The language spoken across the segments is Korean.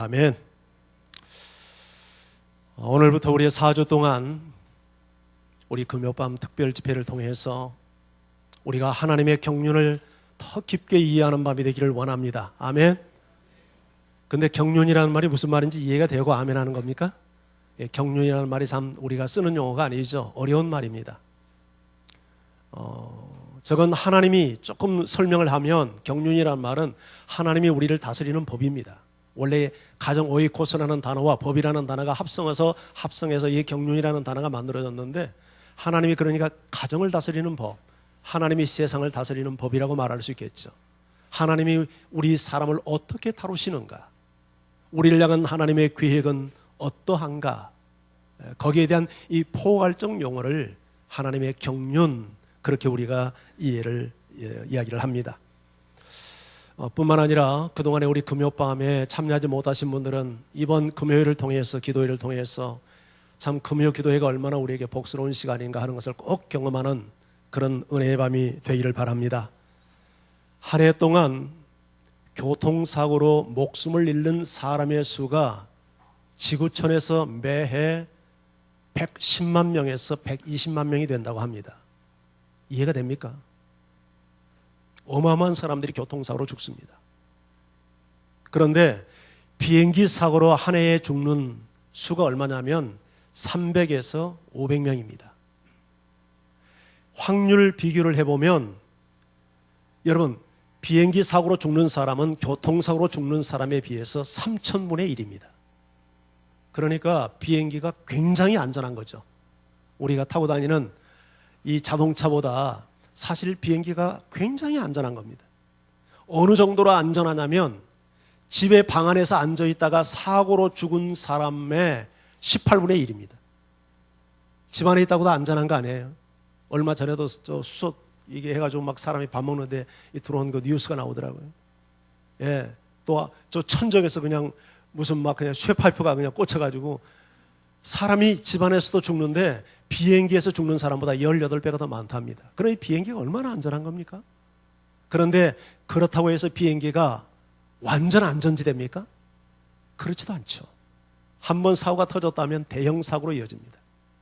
아멘. 오늘부터 우리의 4주 동안 우리 금요밤 특별 집회를 통해서 우리가 하나님의 경륜을 더 깊게 이해하는 밤이 되기를 원합니다. 아멘. 근데 경륜이라는 말이 무슨 말인지 이해가 되고 아멘 하는 겁니까? 경륜이라는 말이 참 우리가 쓰는 용어가 아니죠. 어려운 말입니다. 저건 하나님이 조금 설명을 하면 경륜이라는 말은 하나님이 우리를 다스리는 법입니다. 원래 가정 오이코스라는 단어와 법이라는 단어가 합성해서 이 경륜이라는 단어가 만들어졌는데, 하나님이 그러니까 가정을 다스리는 법, 하나님이 세상을 다스리는 법이라고 말할 수 있겠죠. 하나님이 우리 사람을 어떻게 다루시는가, 우리를 향한 하나님의 계획은 어떠한가, 거기에 대한 이 포괄적 용어를 하나님의 경륜, 그렇게 우리가 이야기를 합니다. 뿐만 아니라 그동안에 우리 금요밤에 참여하지 못하신 분들은 이번 금요일을 통해서, 기도회를 통해서 참 금요 기도회가 얼마나 우리에게 복스러운 시간인가 하는 것을 꼭 경험하는 그런 은혜의 밤이 되기를 바랍니다. 한 해 동안 교통사고로 목숨을 잃는 사람의 수가 지구촌에서 매해 110만 명에서 120만 명이 된다고 합니다. 이해가 됩니까? 어마어마한 사람들이 교통사고로 죽습니다. 그런데 비행기 사고로 한 해에 죽는 수가 얼마냐면 300에서 500명입니다. 확률 비교를 해보면, 여러분, 비행기 사고로 죽는 사람은 교통사고로 죽는 사람에 비해서 3000분의 1입니다. 그러니까 비행기가 굉장히 안전한 거죠. 우리가 타고 다니는 이 자동차보다 사실 비행기가 굉장히 안전한 겁니다. 어느 정도로 안전하냐면, 집에 방 안에서 앉아있다가 사고로 죽은 사람의 18분의 1입니다. 집 안에 있다고도 안전한 거 아니에요. 얼마 전에도 저 수소 이게 해가지고 막 사람이 밥 먹는데 들어온 그 뉴스가 나오더라고요. 예, 또 저 천정에서 그냥 무슨 막 그냥 쇠파이프가 그냥 꽂혀가지고 사람이 집 안에서도 죽는데 비행기에서 죽는 사람보다 18배가 더 많답니다. 그러니 비행기가 얼마나 안전한 겁니까? 그런데 그렇다고 해서 비행기가 완전 안전지대입니까? 그렇지도 않죠. 한번 사고가 터졌다면 대형 사고로 이어집니다.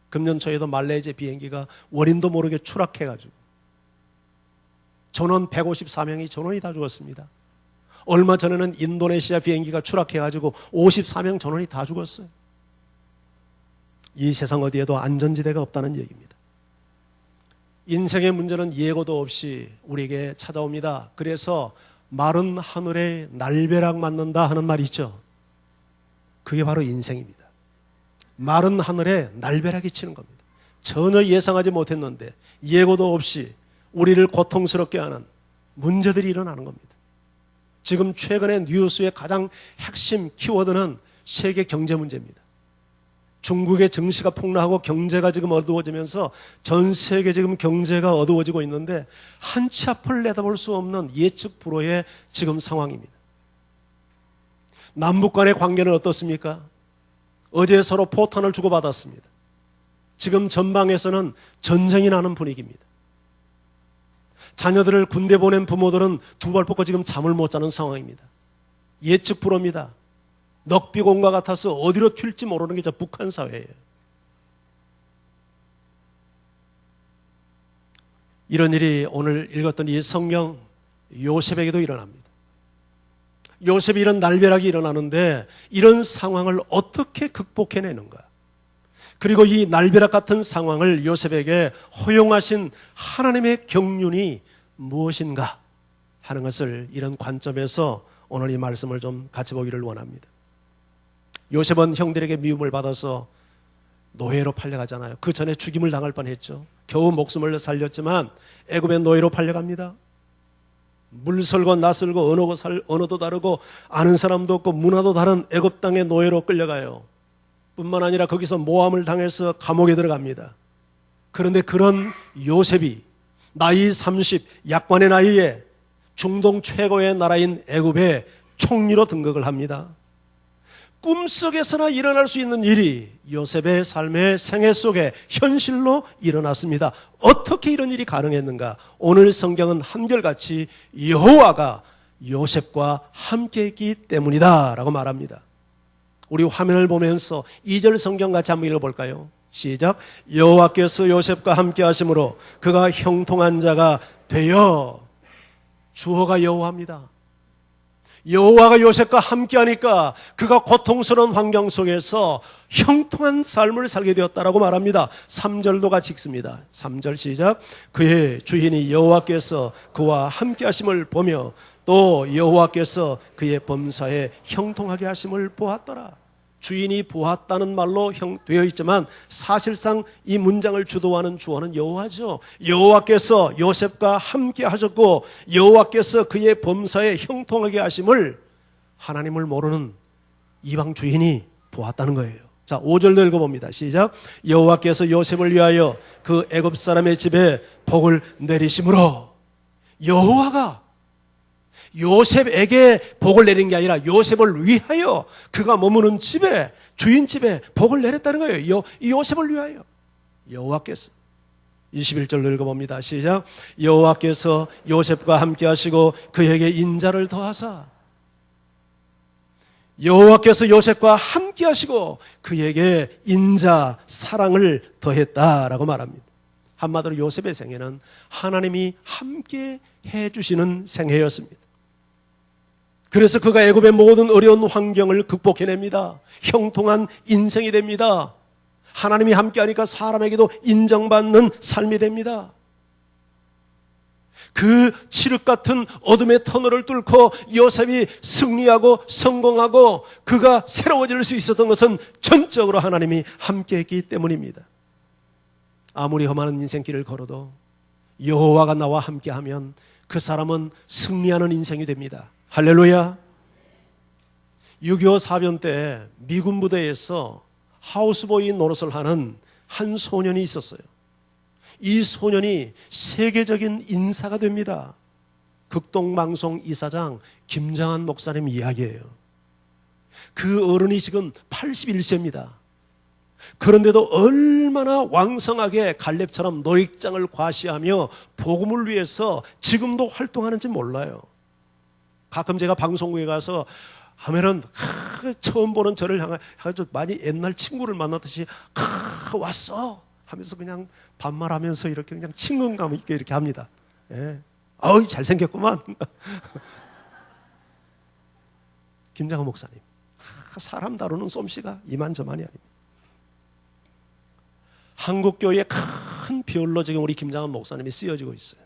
금년 초에도 말레이시아 비행기가 원인도 모르게 추락해가지고 전원 154명이 전원이 다 죽었습니다. 얼마 전에는 인도네시아 비행기가 추락해가지고 54명 전원이 다 죽었어요. 이 세상 어디에도 안전지대가 없다는 얘기입니다. 인생의 문제는 예고도 없이 우리에게 찾아옵니다. 그래서 마른 하늘에 날벼락 맞는다 하는 말이 있죠. 그게 바로 인생입니다. 마른 하늘에 날벼락이 치는 겁니다. 전혀 예상하지 못했는데 예고도 없이 우리를 고통스럽게 하는 문제들이 일어나는 겁니다. 지금 최근에 뉴스의 가장 핵심 키워드는 세계 경제 문제입니다. 중국의 증시가 폭락하고 경제가 지금 어두워지면서 전 세계 지금 경제가 어두워지고 있는데 한 치 앞을 내다볼 수 없는 예측 불허의 지금 상황입니다. 남북 간의 관계는 어떻습니까? 어제 서로 포탄을 주고받았습니다. 지금 전방에서는 전쟁이 나는 분위기입니다. 자녀들을 군대 보낸 부모들은 두 발 뻗고 지금 잠을 못 자는 상황입니다. 예측 불허입니다. 넉비공과 같아서 어디로 튈지 모르는 게 저 북한 사회예요. 이런 일이 오늘 읽었던 이 성경 요셉에게도 일어납니다. 요셉이 이런 날벼락이 일어나는데 이런 상황을 어떻게 극복해내는가? 그리고 이 날벼락 같은 상황을 요셉에게 허용하신 하나님의 경륜이 무엇인가 하는 것을 이런 관점에서 오늘 이 말씀을 좀 같이 보기를 원합니다. 요셉은 형들에게 미움을 받아서 노예로 팔려가잖아요. 그 전에 죽임을 당할 뻔했죠. 겨우 목숨을 살렸지만 애굽의 노예로 팔려갑니다. 물설고 낯설고 언어도 다르고 아는 사람도 없고 문화도 다른 애굽 땅의 노예로 끌려가요. 뿐만 아니라 거기서 모함을 당해서 감옥에 들어갑니다. 그런데 그런 요셉이 나이 30, 약관의 나이에 중동 최고의 나라인 애굽의 총리로 등극을 합니다. 꿈속에서나 일어날 수 있는 일이 요셉의 삶의 생애 속에 현실로 일어났습니다. 어떻게 이런 일이 가능했는가? 오늘 성경은 한결같이 여호와가 요셉과 함께했기 때문이다 라고 말합니다. 우리 화면을 보면서 2절 성경 같이 한번 읽어볼까요? 시작. 여호와께서 요셉과 함께 하심으로 그가 형통한 자가 되어. 주어가 여호와입니다. 여호와가 요셉과 함께하니까 그가 고통스러운 환경 속에서 형통한 삶을 살게 되었다라고 말합니다. 3절도 같이 읽습니다. 3절 시작. 그의 주인이 여호와께서 그와 함께하심을 보며 또 여호와께서 그의 범사에 형통하게 하심을 보았더라. 주인이 보았다는 말로 되어 있지만 사실상 이 문장을 주도하는 주어는 여호와죠. 여호와께서 요셉과 함께 하셨고 여호와께서 그의 범사에 형통하게 하심을 하나님을 모르는 이방 주인이 보았다는 거예요. 자, 5절도 읽어봅니다. 시작. 여호와께서 요셉을 위하여 그 애굽 사람의 집에 복을 내리심으로. 여호와가 요셉에게 복을 내린 게 아니라 요셉을 위하여 그가 머무는 집에, 주인 집에 복을 내렸다는 거예요. 요셉을 위하여. 여호와께서. 21절로 읽어봅니다. 시작. 여호와께서 요셉과 함께 하시고 그에게 인자를 더하사. 여호와께서 요셉과 함께 하시고 그에게 인자, 사랑을 더했다라고 말합니다. 한마디로 요셉의 생애는 하나님이 함께 해주시는 생애였습니다. 그래서 그가 애굽의 모든 어려운 환경을 극복해냅니다. 형통한 인생이 됩니다. 하나님이 함께하니까 사람에게도 인정받는 삶이 됩니다. 그 칠흑 같은 어둠의 터널을 뚫고 요셉이 승리하고 성공하고 그가 새로워질 수 있었던 것은 전적으로 하나님이 함께했기 때문입니다. 아무리 험한 인생길을 걸어도 여호와가 나와 함께하면 그 사람은 승리하는 인생이 됩니다. 할렐루야. 6.25 사변 때 미군 부대에서 하우스보이 노릇을 하는 한 소년이 있었어요. 이 소년이 세계적인 인사가 됩니다. 극동방송 이사장 김장한 목사님 이야기예요. 그 어른이 지금 81세입니다. 그런데도 얼마나 왕성하게 갈렙처럼 노익장을 과시하며 복음을 위해서 지금도 활동하는지 몰라요. 가끔 제가 방송국에 가서 하면은 처음 보는 저를 향해서 많이 옛날 친구를 만났듯이 왔어 하면서 그냥 반말하면서 이렇게 그냥 친근감 있게 이렇게 합니다. 예. 어이 잘생겼구만. 김장호 목사님, 사람 다루는 솜씨가 이만저만이 아닙니다. 한국교회의 큰 비율로 지금 우리 김장호 목사님이 쓰여지고 있어요.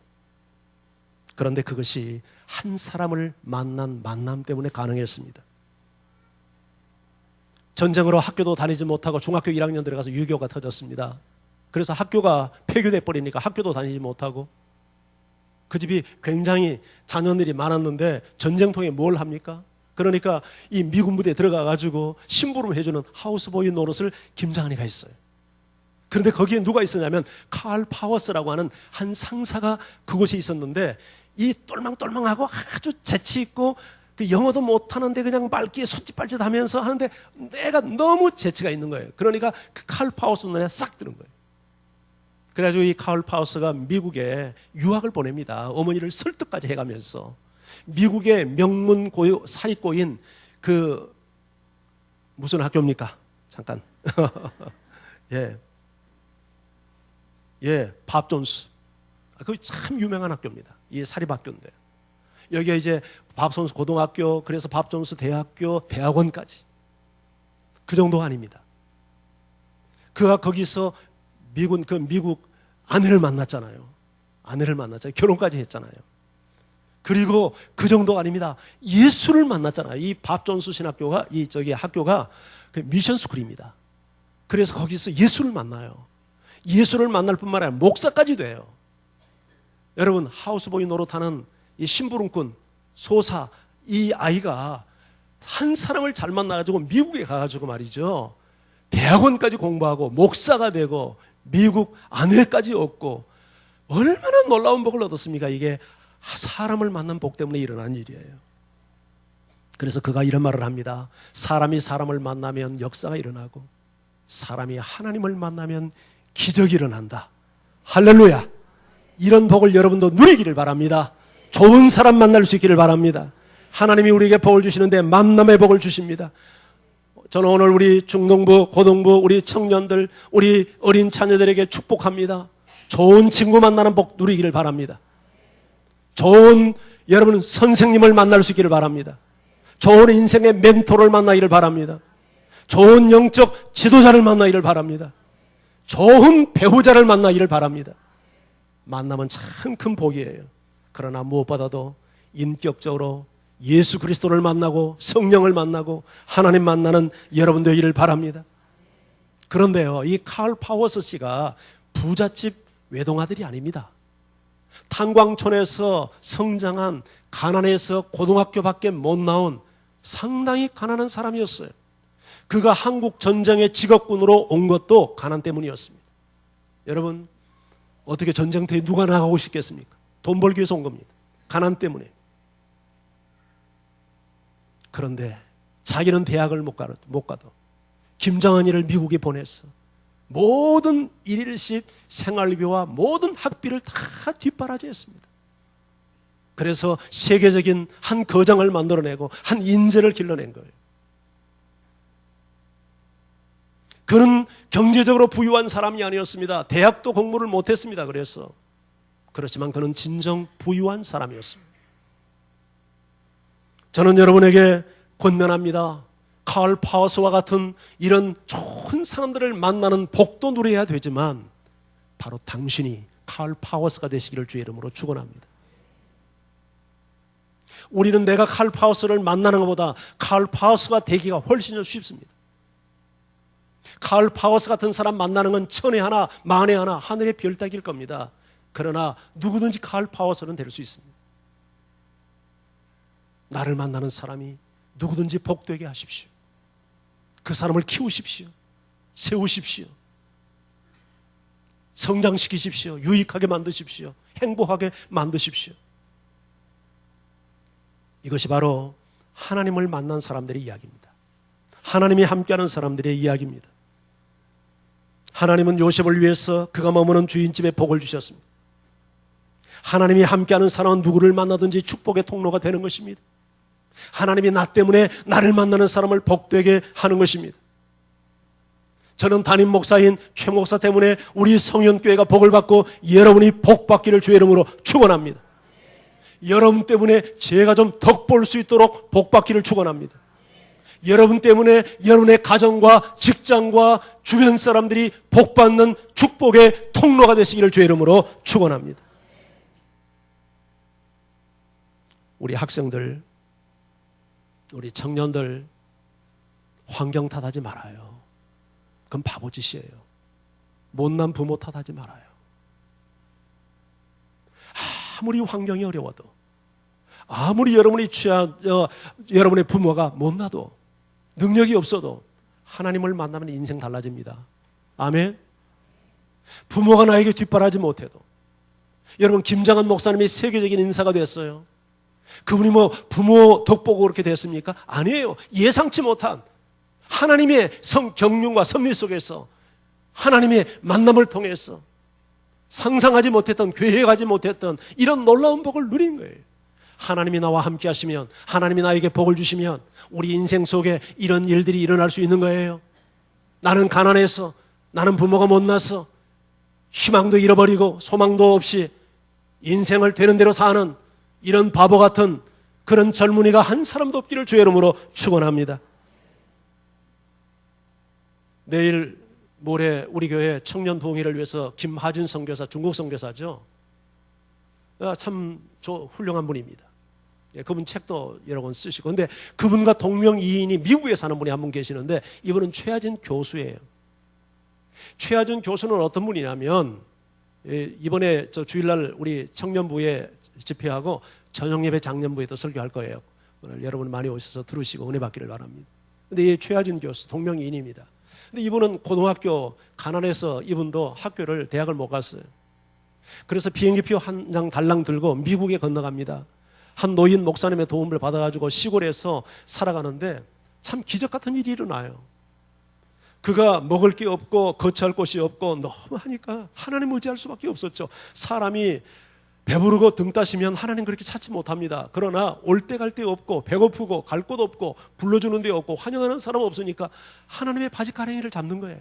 그런데 그것이 한 사람을 만난 만남 때문에 가능했습니다. 전쟁으로 학교도 다니지 못하고 중학교 1학년 들어가서 유교가 터졌습니다. 그래서 학교가 폐교돼 버리니까 학교도 다니지 못하고 그 집이 굉장히 자녀들이 많았는데 전쟁통에 뭘 합니까? 그러니까 이 미군 부대에 들어가 가지고 심부름 해주는 하우스보이 노릇을 김장한이가 했어요. 그런데 거기에 누가 있었냐면 칼 파워스라고 하는 한 상사가 그곳에 있었는데 이 똘망똘망하고 아주 재치 있고 그 영어도 못하는데 그냥 말기에 손짓발짓 하면서 하는데 내가 너무 재치가 있는 거예요. 그러니까 그 칼 파워스 눈에 싹 드는 거예요. 그래가지고 이 칼 파워스가 미국에 유학을 보냅니다. 어머니를 설득까지 해가면서 미국의 명문 사립고인 그 무슨 학교입니까? 잠깐 밥 존스. 그 참 유명한 학교입니다. 이 사립학교인데 여기에 이제 밥 존스 고등학교, 그래서 밥 존스 대학교, 대학원까지 그 정도 아닙니다. 그가 거기서 미국 아내를 만났잖아요. 결혼까지 했잖아요. 그리고 그 정도 아닙니다. 예수를 만났잖아요. 이 밥 존스 신학교가 학교가 그 미션 스쿨입니다. 그래서 거기서 예수를 만나요. 예수를 만날 뿐만 아니라 목사까지 돼요. 여러분, 하우스보이 노릇하는 이 심부름꾼 소사 이 아이가 한 사람을 잘 만나가지고 미국에 가가지고 말이죠, 대학원까지 공부하고 목사가 되고 미국 아내까지 얻고 얼마나 놀라운 복을 얻었습니까? 이게 사람을 만난 복 때문에 일어난 일이에요. 그래서 그가 이런 말을 합니다. 사람이 사람을 만나면 역사가 일어나고 사람이 하나님을 만나면 기적이 일어난다. 할렐루야. 이런 복을 여러분도 누리기를 바랍니다. 좋은 사람 만날 수 있기를 바랍니다. 하나님이 우리에게 복을 주시는데 만남의 복을 주십니다. 저는 오늘 우리 중동부, 고등부, 우리 청년들, 우리 어린 자녀들에게 축복합니다. 좋은 친구 만나는 복 누리기를 바랍니다. 좋은 여러분 선생님을 만날 수 있기를 바랍니다. 좋은 인생의 멘토를 만나기를 바랍니다. 좋은 영적 지도자를 만나기를 바랍니다. 좋은 배우자를 만나기를 바랍니다. 만나면 참 큰 복이에요. 그러나 무엇보다도 인격적으로 예수 그리스도를 만나고 성령을 만나고 하나님 만나는 여러분 되기를 바랍니다. 그런데요, 이 칼 파워스 씨가 부잣집 외동아들이 아닙니다. 탄광촌에서 성장한 가난해서 고등학교밖에 못 나온 상당히 가난한 사람이었어요. 그가 한국 전쟁의 직업군으로 온 것도 가난 때문이었습니다. 여러분, 어떻게 전쟁터에 누가 나가고 싶겠습니까? 돈 벌기 위해서 온 겁니다. 가난 때문에. 그런데 자기는 대학을 못 가도 김정은이를 미국에 보냈어. 모든 일일식 생활비와 모든 학비를 다 뒷바라지했습니다. 그래서 세계적인 한 거장을 만들어내고 한 인재를 길러낸 거예요. 그는 경제적으로 부유한 사람이 아니었습니다. 대학도 공부를 못했습니다. 그렇지만 그는 진정 부유한 사람이었습니다. 저는 여러분에게 권면합니다. 칼 파워스와 같은 이런 좋은 사람들을 만나는 복도 누려야 되지만 바로 당신이 칼 파워스가 되시기를 주의 이름으로 축원합니다. 우리는 내가 칼 파워스를 만나는 것보다 칼 파워스가 되기가 훨씬 더 쉽습니다. 칼 파워스 같은 사람 만나는 건 천에 하나, 만에 하나, 하늘의 별 따기일 겁니다. 그러나 누구든지 칼 파워스는 될 수 있습니다. 나를 만나는 사람이 누구든지 복되게 하십시오. 그 사람을 키우십시오. 세우십시오. 성장시키십시오. 유익하게 만드십시오. 행복하게 만드십시오. 이것이 바로 하나님을 만난 사람들의 이야기입니다. 하나님이 함께하는 사람들의 이야기입니다. 하나님은 요셉을 위해서 그가 머무는 주인집에 복을 주셨습니다. 하나님이 함께하는 사람은 누구를 만나든지 축복의 통로가 되는 것입니다. 하나님이 나 때문에 나를 만나는 사람을 복되게 하는 것입니다. 저는 담임 목사인 최 목사 때문에 우리 성현교회가 복을 받고 여러분이 복 받기를 주의 이름으로 축원합니다. 여러분 때문에 제가 좀 덕 볼 수 있도록 복 받기를 축원합니다. 여러분 때문에 여러분의 가정과 직장과 주변 사람들이 복 받는 축복의 통로가 되시기를 주의 이름으로 축원합니다. 우리 학생들, 우리 청년들 환경 탓하지 말아요. 그건 바보짓이에요. 못난 부모 탓하지 말아요. 아무리 환경이 어려워도, 아무리 여러분의 부모가 못나도, 능력이 없어도 하나님을 만나면 인생 달라집니다. 아멘. 부모가 나에게 뒷바라지 못해도, 여러분 김장한 목사님이 세계적인 인사가 됐어요. 그분이 부모 덕보고 그렇게 됐습니까? 아니에요. 예상치 못한 하나님의 경륜과 섭리 속에서 하나님의 만남을 통해서 상상하지 못했던, 계획하지 못했던 이런 놀라운 복을 누린 거예요. 하나님이 나와 함께 하시면, 하나님이 나에게 복을 주시면 우리 인생 속에 이런 일들이 일어날 수 있는 거예요. 나는 가난해서, 나는 부모가 못나서 희망도 잃어버리고 소망도 없이 인생을 되는 대로 사는 이런 바보 같은 그런 젊은이가 한 사람도 없기를 주의 이름으로 축원합니다. 내일 모레 우리 교회 청년 부흥회를 위해서 김하진 선교사, 중국 선교사죠. 참 훌륭한 분입니다. 그분 책도 여러 권 쓰시고, 근데 그분과 동명이인이 미국에 사는 분이 한 분 계시는데 이분은 최하진 교수예요. 최하진 교수는 어떤 분이냐면 이번에 주일날 우리 청년부에 집회하고 저녁예배 장년부에도 설교할 거예요. 오늘 여러분 많이 오셔서 들으시고 은혜 받기를 바랍니다. 근데 이 최하진 교수 동명이인입니다. 근데 이분은 고등학교 가난해서 이분도 학교를 대학을 못 갔어요. 그래서 비행기표 한 장 달랑 들고 미국에 건너갑니다. 한 노인 목사님의 도움을 받아가지고 시골에서 살아가는데 참 기적 같은 일이 일어나요. 그가 먹을 게 없고 거처할 곳이 없고 너무 하니까 하나님 의지할 수밖에 없었죠. 사람이 배부르고 등 따시면 하나님 그렇게 찾지 못합니다. 그러나 올 때 갈 데 없고 배고프고 갈 곳 없고 불러주는 데 없고 환영하는 사람 없으니까 하나님의 바지가랑이를 잡는 거예요.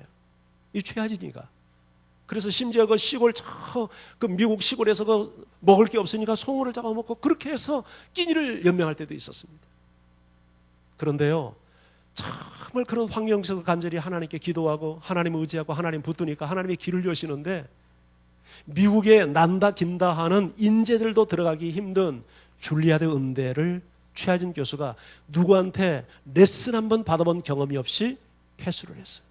이 최하진이가. 그래서 심지어 그 시골 그 미국 시골에서 그 먹을 게 없으니까 송어를 잡아먹고 그렇게 해서 끼니를 연명할 때도 있었습니다. 그런데요, 정말 그런 환경 속에서 간절히 하나님께 기도하고 하나님을 의지하고 하나님 붙드니까 하나님의 길을 여시는데, 미국에 난다 긴다 하는 인재들도 들어가기 힘든 줄리아드 음대를 최하진 교수가 누구한테 레슨 한번 받아본 경험이 없이 폐수를 했어요.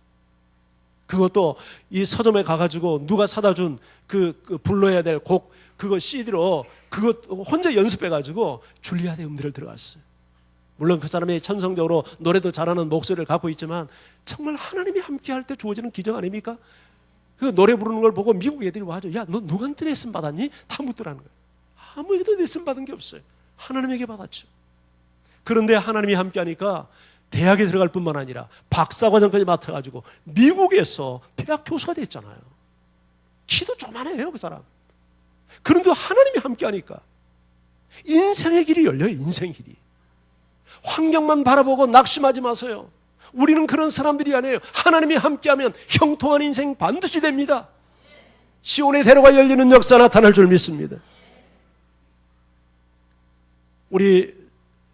그것도 이 서점에 가가지고 누가 사다 준 그 불러야 될 곡 그거 CD로 그거 혼자 연습해가지고 줄리아드 음대를 들어갔어요. 물론 그 사람이 천성적으로 노래도 잘하는 목소리를 갖고 있지만 정말 하나님이 함께할 때 주어지는 기적 아닙니까? 그 노래 부르는 걸 보고 미국 애들이 와줘. 야, 너 누구한테 레슨 받았니? 다 묻더라는 거예요. 아무에게도 레슨 받은 게 없어요. 하나님에게 받았죠. 그런데 하나님이 함께하니까 대학에 들어갈 뿐만 아니라 박사과정까지 맡아가지고 미국에서 대학 교수가 됐잖아요. 키도 조만해요, 그 사람. 그런데 하나님이 함께하니까 인생의 길이 열려요. 인생의 길이. 환경만 바라보고 낙심하지 마세요. 우리는 그런 사람들이 아니에요. 하나님이 함께하면 형통한 인생 반드시 됩니다. 시온의 대로가 열리는 역사 나타날 줄 믿습니다. 우리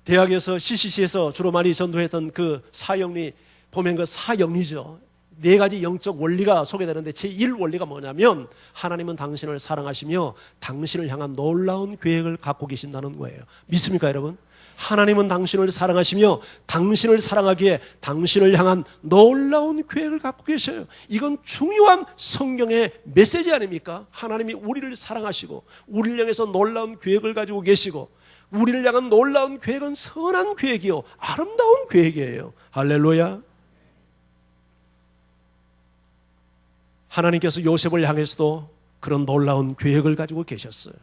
대학에서 CCC에서 주로 많이 전도했던 그 사영리 보면 그 사영리죠. 네 가지 영적 원리가 소개되는데 제1 원리가 뭐냐면 하나님은 당신을 사랑하시며 당신을 향한 놀라운 계획을 갖고 계신다는 거예요. 믿습니까, 여러분? 하나님은 당신을 사랑하시며 당신을 사랑하기에 당신을 향한 놀라운 계획을 갖고 계셔요. 이건 중요한 성경의 메시지 아닙니까? 하나님이 우리를 사랑하시고 우리를 향해서 놀라운 계획을 가지고 계시고 우리를 향한 놀라운 계획은 선한 계획이요 아름다운 계획이에요. 할렐루야. 하나님께서 요셉을 향해서도 그런 놀라운 계획을 가지고 계셨어요.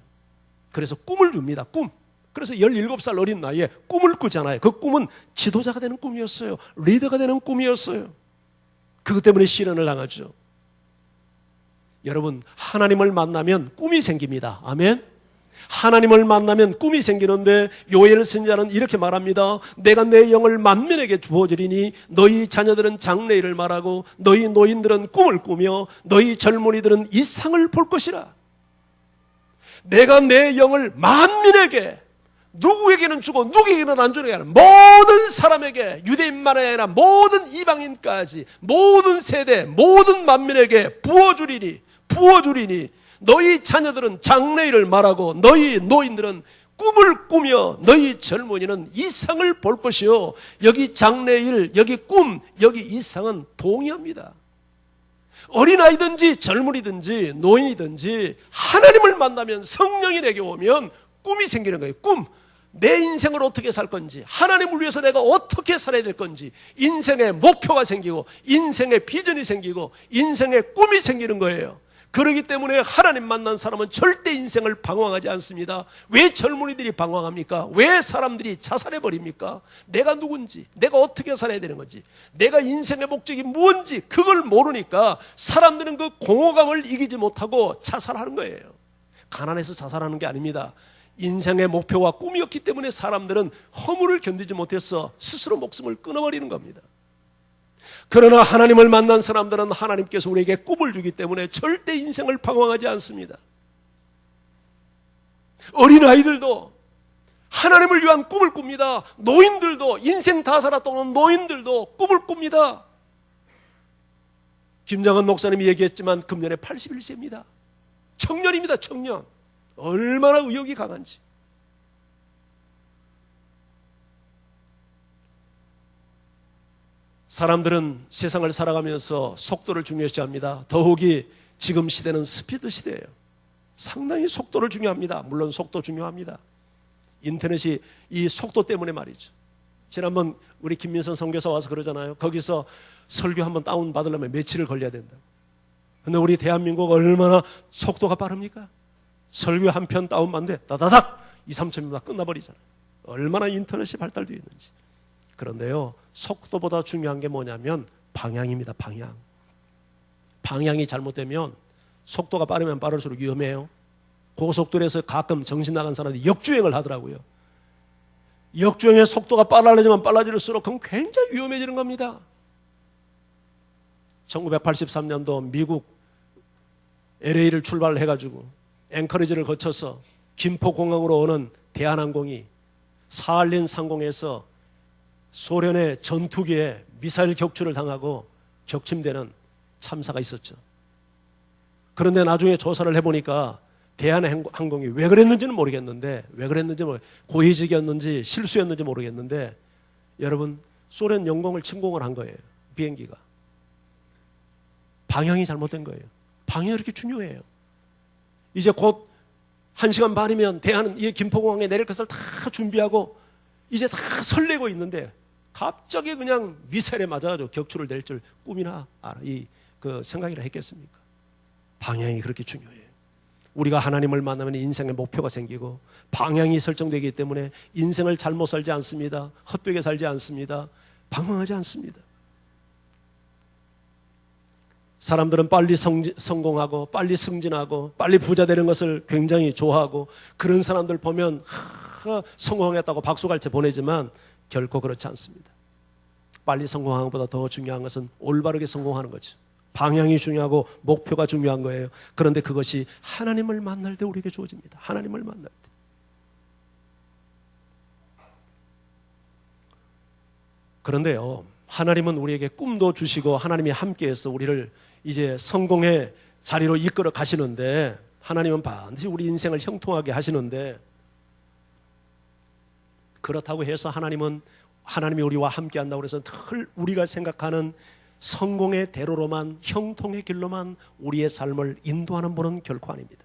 그래서 꿈을 줍니다. 꿈. 그래서 17살 어린 나이에 꿈을 꾸잖아요. 그 꿈은 지도자가 되는 꿈이었어요. 리더가 되는 꿈이었어요. 그것 때문에 시련을 당하죠. 여러분, 하나님을 만나면 꿈이 생깁니다. 아멘. 하나님을 만나면 꿈이 생기는데 요엘 선지자는 이렇게 말합니다. 내가 내 영을 만민에게 주어주리니 너희 자녀들은 장래일을 말하고 너희 노인들은 꿈을 꾸며 너희 젊은이들은 이상을 볼 것이라. 내가 내 영을 만민에게, 누구에게는 주고 누구에게는 안 주는 게 아니라 모든 사람에게, 유대인만이 아니라 모든 이방인까지 모든 세대 모든 만민에게 부어주리니 너희 자녀들은 장래일을 말하고 너희 노인들은 꿈을 꾸며 너희 젊은이는 이상을 볼 것이요. 여기 장래일, 여기 꿈, 여기 이상은 동의합니다. 어린아이든지 젊은이든지 노인이든지 하나님을 만나면, 성령이 내게 오면 꿈이 생기는 거예요. 꿈. 내 인생을 어떻게 살 건지, 하나님을 위해서 내가 어떻게 살아야 될 건지, 인생의 목표가 생기고 인생의 비전이 생기고 인생의 꿈이 생기는 거예요. 그렇기 때문에 하나님 만난 사람은 절대 인생을 방황하지 않습니다. 왜 젊은이들이 방황합니까? 왜 사람들이 자살해버립니까? 내가 누군지, 내가 어떻게 살아야 되는 건지, 내가 인생의 목적이 무엇인지 그걸 모르니까 사람들은 그 공허감을 이기지 못하고 자살하는 거예요. 가난해서 자살하는 게 아닙니다. 인생의 목표와 꿈이었기 때문에 사람들은 허물을 견디지 못해서 스스로 목숨을 끊어버리는 겁니다. 그러나 하나님을 만난 사람들은 하나님께서 우리에게 꿈을 주기 때문에 절대 인생을 방황하지 않습니다. 어린아이들도 하나님을 위한 꿈을 꿉니다. 노인들도, 인생 다 살았다 오는 노인들도 꿈을 꿉니다. 김장은 목사님이 얘기했지만 금년에 81세입니다. 청년입니다. 청년. 얼마나 의욕이 강한지. 사람들은 세상을 살아가면서 속도를 중요시합니다. 더욱이 지금 시대는 스피드 시대예요. 상당히 속도를 중요합니다. 물론 속도 중요합니다. 인터넷이 이 속도 때문에 말이죠. 지난번 우리 김민선 선교사 와서 그러잖아요. 거기서 설교 한번 다운 받으려면 며칠을 걸려야 된다. 근데 우리 대한민국 얼마나 속도가 빠릅니까? 설교 한 편 다운받는데 다다닥 2-3초면 끝나버리잖아요. 얼마나 인터넷이 발달되어 있는지. 그런데요, 속도보다 중요한 게 뭐냐면 방향입니다. 방향이 잘못되면, 속도가 빠르면 빠를수록 위험해요. 고속도로에서 가끔 정신 나간 사람들이 역주행을 하더라고요. 역주행의 속도가 빨라지면 빨라질수록 그건 굉장히 위험해지는 겁니다. 1983년도 미국 LA를 출발해가지고 앵커리지를 거쳐서 김포공항으로 오는 대한항공이 사할린 상공에서 소련의 전투기에 미사일 격추를 당하고 격침되는 참사가 있었죠. 그런데 나중에 조사를 해보니까 대한항공이 왜 그랬는지는 모르겠는데, 고의적이었는지 실수였는지 모르겠는데, 여러분, 소련 영공을 침공을 한 거예요. 비행기가 방향이 잘못된 거예요. 방향이 이렇게 중요해요. 이제 곧 1시간 반이면 이 김포공항에 내릴 것을 다 준비하고 이제 다 설레고 있는데 갑자기 그냥 미사일에 맞아가지고 격추를 낼 줄 꿈이나 생각이나 했겠습니까? 방향이 그렇게 중요해요. 우리가 하나님을 만나면 인생의 목표가 생기고 방향이 설정되기 때문에 인생을 잘못 살지 않습니다. 헛되게 살지 않습니다. 방황하지 않습니다. 사람들은 빨리 성공하고 빨리 승진하고 빨리 부자 되는 것을 굉장히 좋아하고 그런 사람들 보면 성공했다고 박수갈채 보내지만 결코 그렇지 않습니다. 빨리 성공하는 것보다 더 중요한 것은 올바르게 성공하는 거죠. 방향이 중요하고 목표가 중요한 거예요. 그런데 그것이 하나님을 만날 때 우리에게 주어집니다. 하나님을 만날 때. 그런데요, 하나님은 우리에게 꿈도 주시고 하나님이 함께해서 우리를 이제 성공의 자리로 이끌어 가시는데, 하나님은 반드시 우리 인생을 형통하게 하시는데, 그렇다고 해서 하나님이 우리와 함께 한다고 해서 늘 우리가 생각하는 성공의 대로로만, 형통의 길로만 우리의 삶을 인도하는 분은 결코 아닙니다.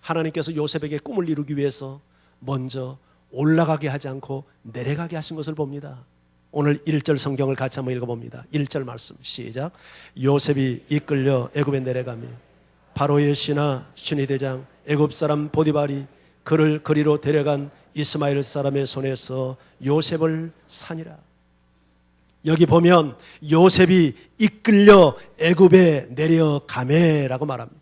하나님께서 요셉에게 꿈을 이루기 위해서 먼저 올라가게 하지 않고 내려가게 하신 것을 봅니다. 오늘 1절 성경을 같이 한번 읽어봅니다. 1절 말씀 시작. 요셉이 이끌려 애굽에 내려가며 바로의 신하 슈니대장 애굽 사람 보디발이 그를 그리로 데려간 이스마엘 사람의 손에서 요셉을 사니라. 여기 보면 요셉이 이끌려 애굽에 내려가매라고 말합니다.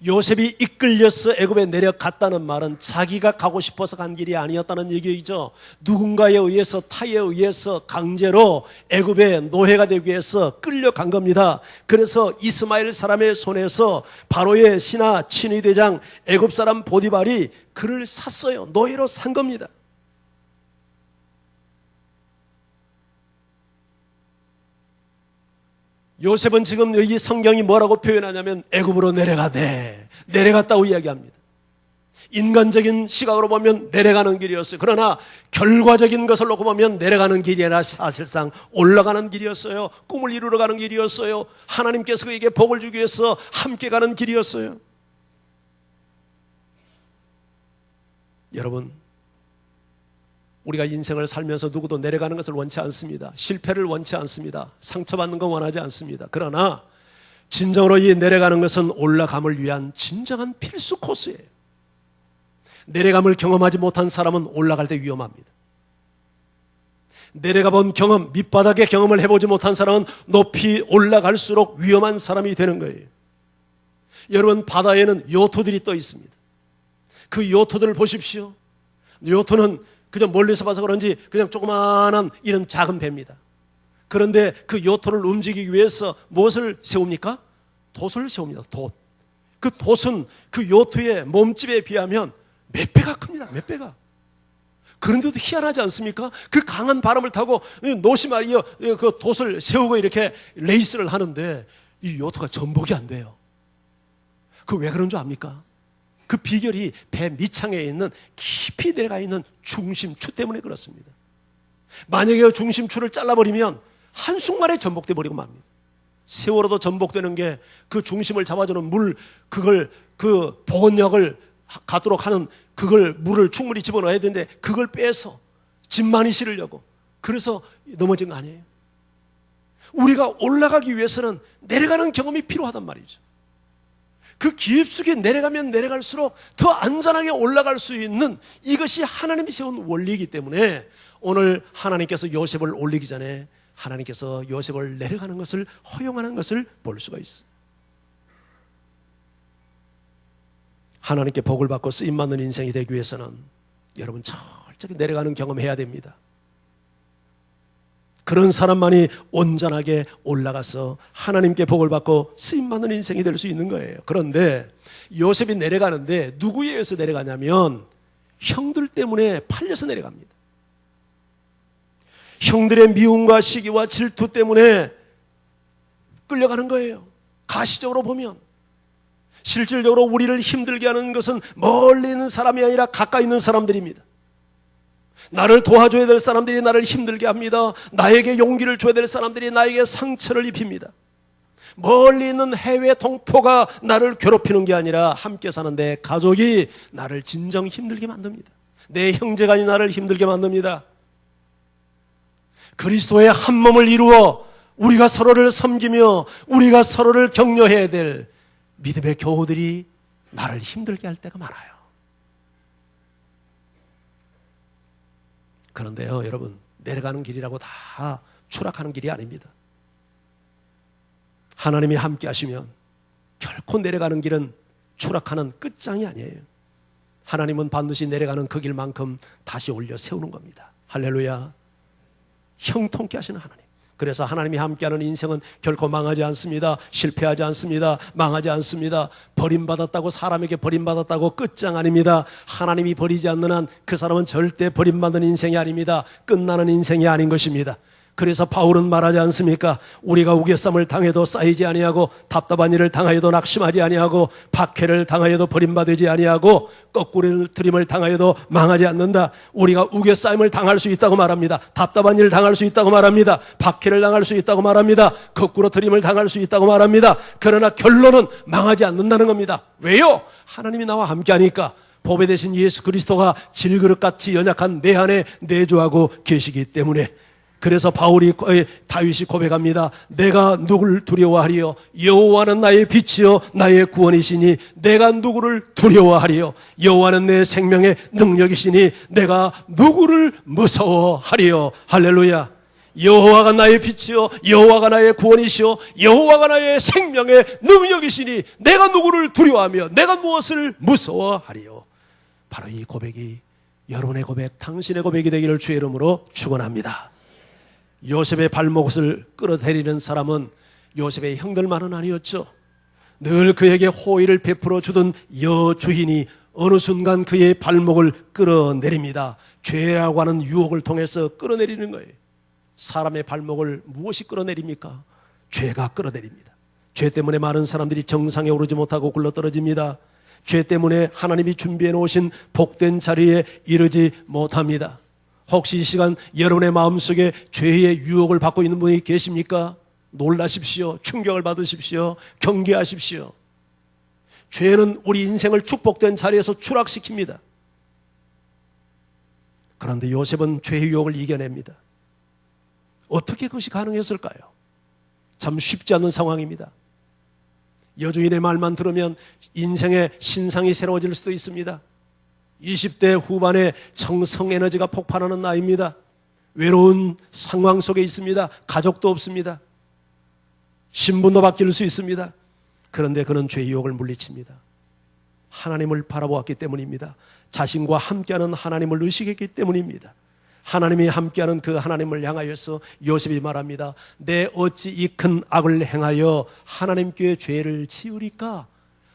요셉이 이끌려서 애굽에 내려갔다는 말은 자기가 가고 싶어서 간 길이 아니었다는 얘기죠. 누군가에 의해서, 타에 의해서 강제로 애굽에 노예가 되기 위해서 끌려간 겁니다. 그래서 이스마엘 사람의 손에서 바로의 신하 친위대장 애굽 사람 보디발이 그를 샀어요. 노예로 산 겁니다. 요셉은 지금 여기 성경이 뭐라고 표현하냐면 애굽으로 내려갔다고 이야기합니다. 인간적인 시각으로 보면 내려가는 길이었어요. 그러나 결과적인 것을 놓고 보면 내려가는 길이 아니라 사실상 올라가는 길이었어요. 꿈을 이루러 가는 길이었어요. 하나님께서 그에게 복을 주기 위해서 함께 가는 길이었어요. 여러분, 우리가 인생을 살면서 누구도 내려가는 것을 원치 않습니다. 실패를 원치 않습니다. 상처받는 거 원하지 않습니다. 그러나 진정으로 이 내려가는 것은 올라감을 위한 진정한 필수 코스예요. 내려감을 경험하지 못한 사람은 올라갈 때 위험합니다. 내려가 본 경험, 밑바닥의 경험을 해보지 못한 사람은 높이 올라갈수록 위험한 사람이 되는 거예요. 여러분, 바다에는 요트들이 떠 있습니다. 그 요트들을 보십시오. 요트는 그냥 멀리서 봐서 그런지 그냥 조그마한 이런 작은 배입니다. 그런데 그 요트를 움직이기 위해서 무엇을 세웁니까? 돛을 세웁니다. 돛. 그 돛은 그 요트의 몸집에 비하면 몇 배가 큽니다. 몇 배가. 그런데도 희한하지 않습니까? 그 강한 바람을 타고 노시마리어 그 돛을 세우고 이렇게 레이스를 하는데 이 요트가 전복이 안 돼요. 그 왜 그런 줄 압니까? 그 비결이 배 밑창에 있는 깊이 내려가 있는 중심추 때문에 그렇습니다. 만약에 그 중심추를 잘라버리면 한순간에 전복돼 버리고 맙니다. 세월호도 전복되는 게 그 중심을 잡아주는 물, 그 보건력을 갖도록 하는 물을 충분히 집어넣어야 되는데 그걸 빼서 짐 많이 실으려고 그래서 넘어진 거 아니에요. 우리가 올라가기 위해서는 내려가는 경험이 필요하단 말이죠. 그 깊숙이 내려가면 내려갈수록 더 안전하게 올라갈 수 있는 이것이 하나님이 세운 원리이기 때문에 오늘 하나님께서 요셉을 올리기 전에 하나님께서 요셉을 내려가는 것을 허용하는 것을 볼 수가 있어요. 하나님께 복을 받고 쓰임받는 인생이 되기 위해서는 여러분 철저히 내려가는 경험해야 됩니다. 그런 사람만이 온전하게 올라가서 하나님께 복을 받고 쓰임받는 인생이 될 수 있는 거예요. 그런데 요셉이 내려가는데 누구에 의해서 내려가냐면 형들 때문에 팔려서 내려갑니다. 형들의 미움과 시기와 질투 때문에 끌려가는 거예요. 가시적으로 보면 실질적으로 우리를 힘들게 하는 것은 멀리 있는 사람이 아니라 가까이 있는 사람들입니다. 나를 도와줘야 될 사람들이 나를 힘들게 합니다. 나에게 용기를 줘야 될 사람들이 나에게 상처를 입힙니다. 멀리 있는 해외 동포가 나를 괴롭히는 게 아니라 함께 사는 내 가족이 나를 진정 힘들게 만듭니다. 내 형제가 나를 힘들게 만듭니다. 그리스도의 한 몸을 이루어 우리가 서로를 섬기며 우리가 서로를 격려해야 될 믿음의 교우들이 나를 힘들게 할 때가 많아요. 그런데요, 여러분, 내려가는 길이라고 다 추락하는 길이 아닙니다. 하나님이 함께 하시면 결코 내려가는 길은 추락하는 끝장이 아니에요. 하나님은 반드시 내려가는 그 길만큼 다시 올려 세우는 겁니다. 할렐루야. 형통케 하시는 하나님. 그래서 하나님이 함께하는 인생은 결코 망하지 않습니다. 실패하지 않습니다. 망하지 않습니다. 버림받았다고, 사람에게 버림받았다고 끝장 아닙니다. 하나님이 버리지 않는 한 그 사람은 절대 버림받는 인생이 아닙니다. 끝나는 인생이 아닌 것입니다. 그래서 바울은 말하지 않습니까? 우리가 우겨쌈을 당해도 쌓이지 아니하고 답답한 일을 당하여도 낙심하지 아니하고 박해를 당하여도 버림받지 아니하고 거꾸로 들임을 당하여도 망하지 않는다. 우리가 우겨쌈을 당할 수 있다고 말합니다. 답답한 일을 당할 수 있다고 말합니다. 박해를 당할 수 있다고 말합니다. 거꾸로 들임을 당할 수 있다고 말합니다. 그러나 결론은 망하지 않는다는 겁니다. 왜요? 하나님이 나와 함께하니까. 보배 되신 예수 그리스도가 질그릇같이 연약한 내 안에 내주하고 계시기 때문에. 그래서 다윗이 고백합니다. 내가 누구를 두려워하리요? 여호와는 나의 빛이요 나의 구원이시니 내가 누구를 두려워하리요? 여호와는 내 생명의 능력이시니 내가 누구를 무서워하리요? 할렐루야. 여호와가 나의 빛이요 여호와가 나의 구원이시요 여호와가 나의 생명의 능력이시니 내가 누구를 두려워하며 내가 무엇을 무서워하리요? 바로 이 고백이 여러분의 고백, 당신의 고백이 되기를 주의 이름으로 축원합니다. 요셉의 발목을 끌어내리는 사람은 요셉의 형들만은 아니었죠. 늘 그에게 호의를 베풀어 주던 여주인이 어느 순간 그의 발목을 끌어내립니다. 죄라고 하는 유혹을 통해서 끌어내리는 거예요. 사람의 발목을 무엇이 끌어내립니까? 죄가 끌어내립니다. 죄 때문에 많은 사람들이 정상에 오르지 못하고 굴러떨어집니다. 죄 때문에 하나님이 준비해 놓으신 복된 자리에 이르지 못합니다. 혹시 이 시간 여러분의 마음속에 죄의 유혹을 받고 있는 분이 계십니까? 놀라십시오. 충격을 받으십시오. 경계하십시오. 죄는 우리 인생을 축복된 자리에서 추락시킵니다. 그런데 요셉은 죄의 유혹을 이겨냅니다. 어떻게 그것이 가능했을까요? 참 쉽지 않은 상황입니다. 여주인의 말만 들으면 인생의 신상이 새로워질 수도 있습니다. 20대 후반에 정성 에너지가 폭발하는 나이입니다. 외로운 상황 속에 있습니다. 가족도 없습니다. 신분도 바뀔 수 있습니다. 그런데 그는 죄의 유혹을 물리칩니다. 하나님을 바라보았기 때문입니다. 자신과 함께하는 하나님을 의식했기 때문입니다. 하나님이 함께하는 그 하나님을 향하여서 요셉이 말합니다. 내 어찌 이 큰 악을 행하여 하나님께 죄를 지으리까?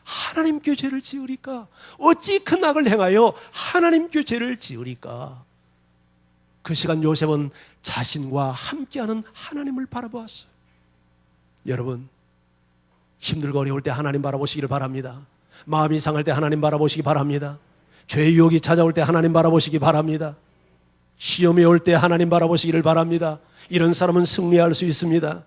하나님께 죄를 지으리까? 어찌 큰 악을 행하여 하나님께 죄를 지으리까? 그 시간 요셉은 자신과 함께하는 하나님을 바라보았어요. 여러분, 힘들고 어려울 때 하나님 바라보시기를 바랍니다. 마음이 상할 때 하나님 바라보시기 바랍니다. 죄의 유혹이 찾아올 때 하나님 바라보시기 바랍니다. 시험이 올 때 하나님 바라보시기를 바랍니다. 이런 사람은 승리할 수 있습니다.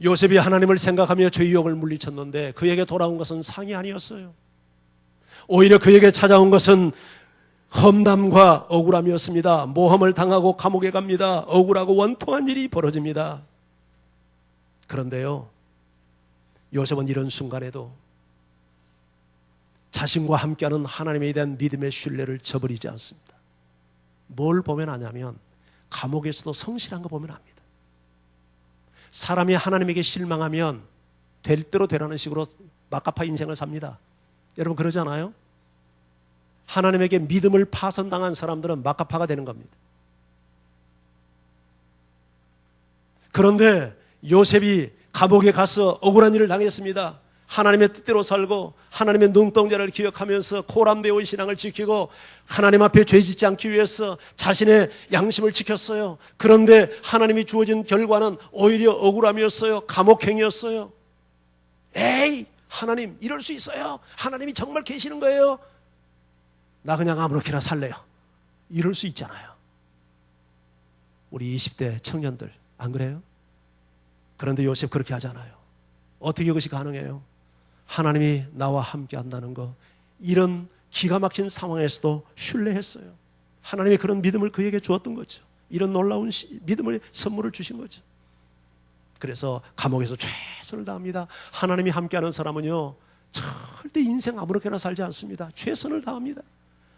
요셉이 하나님을 생각하며 죄의 유혹을 물리쳤는데 그에게 돌아온 것은 상이 아니었어요. 오히려 그에게 찾아온 것은 험담과 억울함이었습니다. 모함을 당하고 감옥에 갑니다. 억울하고 원통한 일이 벌어집니다. 그런데요, 요셉은 이런 순간에도 자신과 함께하는 하나님에 대한 믿음의 신뢰를 저버리지 않습니다. 뭘 보면 아냐면 감옥에서도 성실한 거 보면 압니다. 사람이 하나님에게 실망하면 될 대로 되라는 식으로 막가파 인생을 삽니다. 여러분 그러지 않아요? 하나님에게 믿음을 파선당한 사람들은 막가파가 되는 겁니다. 그런데 요셉이 감옥에 가서 억울한 일을 당했습니다. 하나님의 뜻대로 살고 하나님의 눈동자를 기억하면서 코람데오의 신앙을 지키고 하나님 앞에 죄짓지 않기 위해서 자신의 양심을 지켰어요. 그런데 하나님이 주어진 결과는 오히려 억울함이었어요. 감옥행이었어요. 에이, 하나님 이럴 수 있어요? 하나님이 정말 계시는 거예요? 나 그냥 아무렇게나 살래요. 이럴 수 있잖아요. 우리 20대 청년들 안 그래요? 그런데 요셉 그렇게 하잖아요. 어떻게 그것이 가능해요? 하나님이 나와 함께 한다는 거, 이런 기가 막힌 상황에서도 신뢰했어요. 하나님이 그런 믿음을 그에게 주었던 거죠. 이런 놀라운 믿음을 선물을 주신 거죠. 그래서 감옥에서 최선을 다합니다. 하나님이 함께하는 사람은요 절대 인생 아무렇게나 살지 않습니다. 최선을 다합니다.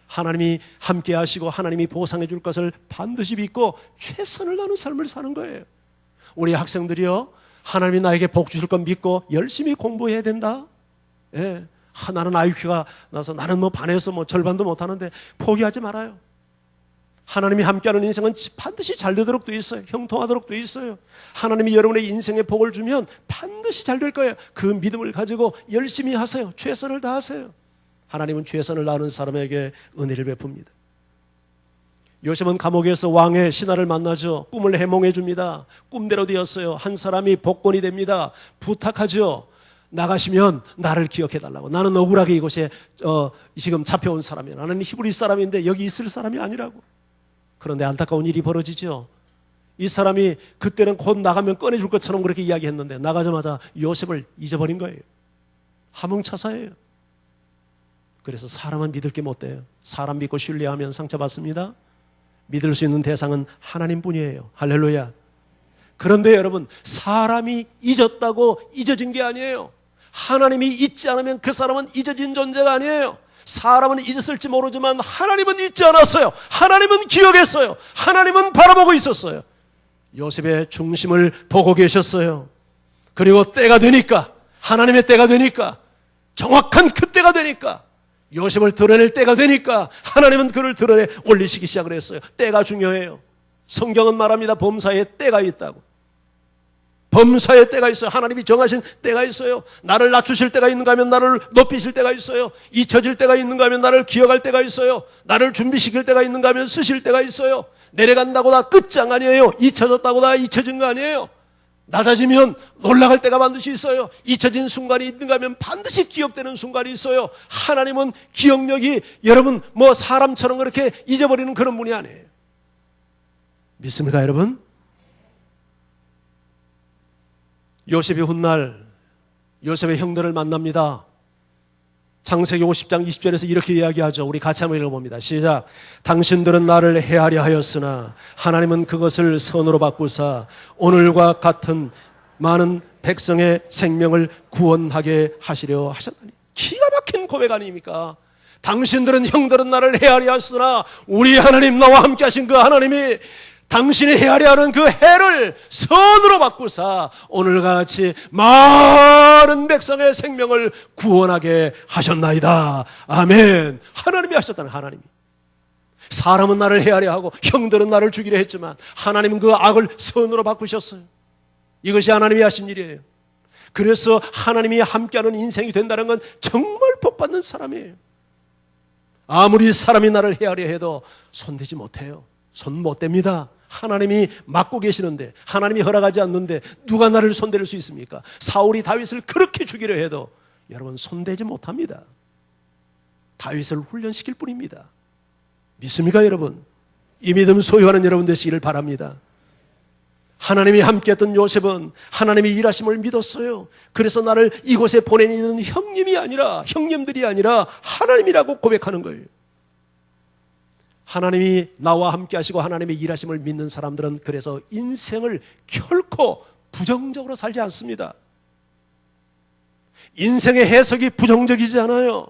하나님이 함께 하시고 하나님이 보상해 줄 것을 반드시 믿고 최선을 다하는 삶을 사는 거예요. 우리 학생들이요, 하나님이 나에게 복 주실 건 믿고 열심히 공부해야 된다. 예. 나는 IQ가 나서 나는 반에서 절반도 못하는데 포기하지 말아요. 하나님이 함께하는 인생은 반드시 잘 되도록 돼 있어요. 형통하도록 돼 있어요. 하나님이 여러분의 인생에 복을 주면 반드시 잘 될 거예요. 그 믿음을 가지고 열심히 하세요. 최선을 다하세요. 하나님은 최선을 다하는 사람에게 은혜를 베풉니다. 요셉은 감옥에서 왕의 신하를 만나죠. 꿈을 해몽해 줍니다. 꿈대로 되었어요. 한 사람이 복권이 됩니다. 부탁하죠. 나가시면 나를 기억해 달라고. 나는 억울하게 이곳에 지금 잡혀온 사람이야. 나는 히브리 사람인데 여기 있을 사람이 아니라고. 그런데 안타까운 일이 벌어지죠. 이 사람이 그때는 곧 나가면 꺼내줄 것처럼 그렇게 이야기했는데 나가자마자 요셉을 잊어버린 거예요. 하몽차사예요. 그래서 사람은 믿을 게 못 돼요. 사람 믿고 신뢰하면 상처받습니다. 믿을 수 있는 대상은 하나님뿐이에요. 할렐루야. 그런데 여러분, 사람이 잊었다고 잊어진 게 아니에요. 하나님이 잊지 않으면 그 사람은 잊어진 존재가 아니에요. 사람은 잊었을지 모르지만 하나님은 잊지 않았어요. 하나님은 기억했어요. 하나님은 바라보고 있었어요. 요셉의 중심을 보고 계셨어요. 그리고 때가 되니까, 하나님의 때가 되니까, 정확한 그 때가 되니까, 요셉을 드러낼 때가 되니까 하나님은 그를 드러내 올리시기 시작을 했어요. 때가 중요해요. 성경은 말합니다. 범사에 때가 있다고. 범사에 때가 있어요. 하나님이 정하신 때가 있어요. 나를 낮추실 때가 있는가 하면 나를 높이실 때가 있어요. 잊혀질 때가 있는가 하면 나를 기억할 때가 있어요. 나를 준비시킬 때가 있는가 하면 쓰실 때가 있어요. 내려간다고 다 끝장 아니에요. 잊혀졌다고 다 잊혀진 거 아니에요. 낮아지면 올라갈 때가 반드시 있어요. 잊혀진 순간이 있는가 하면 반드시 기억되는 순간이 있어요. 하나님은 기억력이 여러분 사람처럼 그렇게 잊어버리는 그런 분이 아니에요. 믿습니까 여러분? 요셉이 훗날 요셉의 형들을 만납니다. 창세기 50장 20절에서 이렇게 이야기하죠. 우리 같이 한번 읽어봅니다. 시작. 당신들은 나를 해하려 하였으나 하나님은 그것을 선으로 바꾸사 오늘과 같은 많은 백성의 생명을 구원하게 하시려 하셨다니. 기가 막힌 고백 아닙니까? 당신들은 형들은 나를 해하려 하였으나 우리 하나님 나와 함께 하신 그 하나님이 당신이 헤아려 하는 그 해를 선으로 바꾸사 오늘과 같이 많은 백성의 생명을 구원하게 하셨나이다. 아멘. 하나님이 하셨다는, 하나님이. 사람은 나를 헤아려 하고 형들은 나를 죽이려 했지만 하나님은 그 악을 선으로 바꾸셨어요. 이것이 하나님이 하신 일이에요. 그래서 하나님이 함께하는 인생이 된다는 건 정말 복받는 사람이에요. 아무리 사람이 나를 헤아려 해도 손대지 못해요. 손 못 댑니다. 하나님이 막고 계시는데, 하나님이 허락하지 않는데 누가 나를 손댈 수 있습니까? 사울이 다윗을 그렇게 죽이려 해도 여러분 손대지 못합니다. 다윗을 훈련시킬 뿐입니다. 믿습니까 여러분? 이 믿음 소유하는 여러분 되시기를 바랍니다. 하나님이 함께했던 요셉은 하나님의 일하심을 믿었어요. 그래서 나를 이곳에 보내는 형님들이 아니라 하나님이라고 고백하는 거예요. 하나님이 나와 함께 하시고 하나님의 일하심을 믿는 사람들은 그래서 인생을 결코 부정적으로 살지 않습니다. 인생의 해석이 부정적이지 않아요.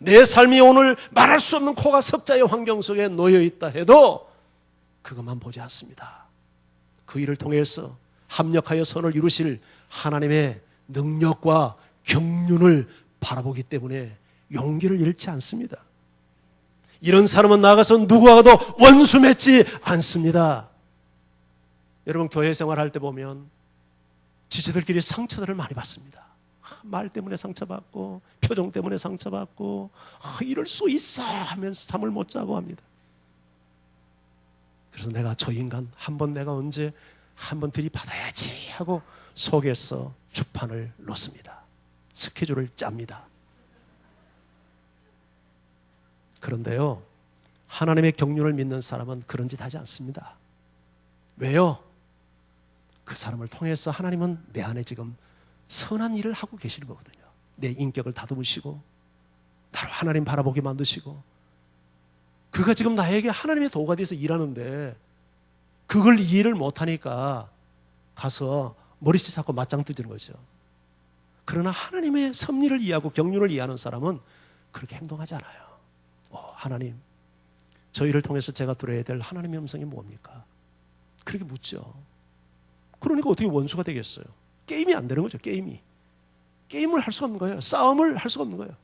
내 삶이 오늘 말할 수 없는 코가 석자의 환경 속에 놓여 있다 해도 그것만 보지 않습니다. 그 일을 통해서 합력하여 선을 이루실 하나님의 능력과 경륜을 바라보기 때문에 용기를 잃지 않습니다. 이런 사람은 나가서 누구와도 원수 맺지 않습니다. 여러분, 교회 생활할 때 보면 지체들끼리 상처들을 많이 받습니다. 말 때문에 상처받고 표정 때문에 상처받고 이럴 수 있어 하면서 잠을 못 자고 합니다. 그래서 내가 저 인간 한번 내가 언제 한번 들이받아야지 하고 속에서 주판을 놓습니다. 스케줄을 짭니다. 그런데요, 하나님의 경륜을 믿는 사람은 그런 짓 하지 않습니다. 왜요? 그 사람을 통해서 하나님은 내 안에 지금 선한 일을 하고 계시는 거거든요. 내 인격을 다듬으시고 나로 하나님 바라보게 만드시고, 그가 지금 나에게 하나님의 도구가 돼서 일하는데 그걸 이해를 못하니까 가서 머리채 잡고 맞짱 뜨지는 거죠. 그러나 하나님의 섭리를 이해하고 경륜을 이해하는 사람은 그렇게 행동하지 않아요. 하나님, 저희를 통해서 제가 들어야 될 하나님의 음성이 뭡니까? 그렇게 묻죠. 그러니까 어떻게 원수가 되겠어요? 게임이 안 되는 거죠. 게임을 할 수가 없는 거예요. 싸움을 할 수가 없는 거예요.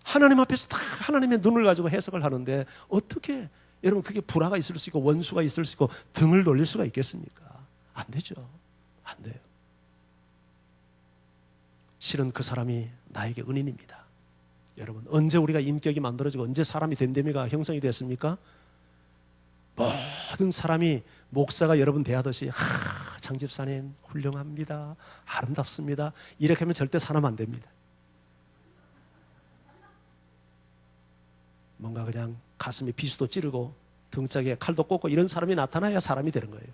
하나님 앞에서 다 하나님의 눈을 가지고 해석을 하는데 어떻게 여러분 그게 불화가 있을 수 있고 원수가 있을 수 있고 등을 돌릴 수가 있겠습니까? 안 되죠. 안 돼요. 실은 그 사람이 나에게 은인입니다. 여러분, 언제 우리가 인격이 만들어지고 언제 사람이 된다미가 형성이 됐습니까? 모든 사람이 목사가 여러분 대하듯이 장 집사님 훌륭합니다, 아름답습니다, 이렇게 하면 절대 사람 안 됩니다. 뭔가 그냥 가슴에 비수도 찌르고 등짝에 칼도 꽂고 이런 사람이 나타나야 사람이 되는 거예요.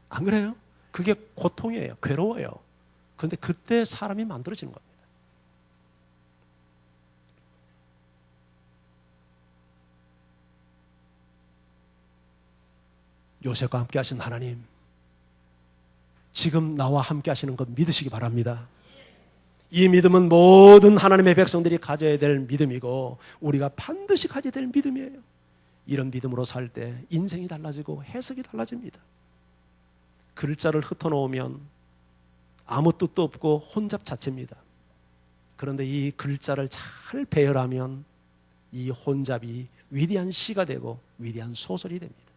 안 그래요? 그게 고통이에요. 괴로워요. 그런데 그때 사람이 만들어지는 겁니다. 요셉과 함께 하신 하나님, 지금 나와 함께 하시는 것 믿으시기 바랍니다. 이 믿음은 모든 하나님의 백성들이 가져야 될 믿음이고 우리가 반드시 가져야 될 믿음이에요. 이런 믿음으로 살 때 인생이 달라지고 해석이 달라집니다. 글자를 흩어놓으면 아무 뜻도 없고 혼잡 자체입니다. 그런데 이 글자를 잘 배열하면 이 혼잡이 위대한 시가 되고 위대한 소설이 됩니다.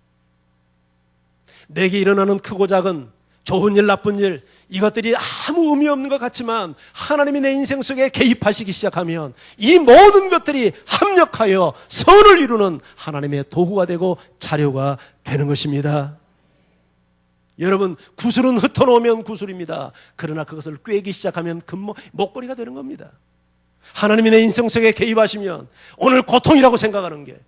내게 일어나는 크고 작은 좋은 일 나쁜 일, 이것들이 아무 의미 없는 것 같지만 하나님이 내 인생 속에 개입하시기 시작하면 이 모든 것들이 합력하여 선을 이루는 하나님의 도구가 되고 자료가 되는 것입니다. 여러분, 구슬은 흩어놓으면 구슬입니다. 그러나 그것을 꿰기 시작하면 목걸이가 되는 겁니다. 하나님이 내 인생 속에 개입하시면 오늘 고통이라고 생각하는 게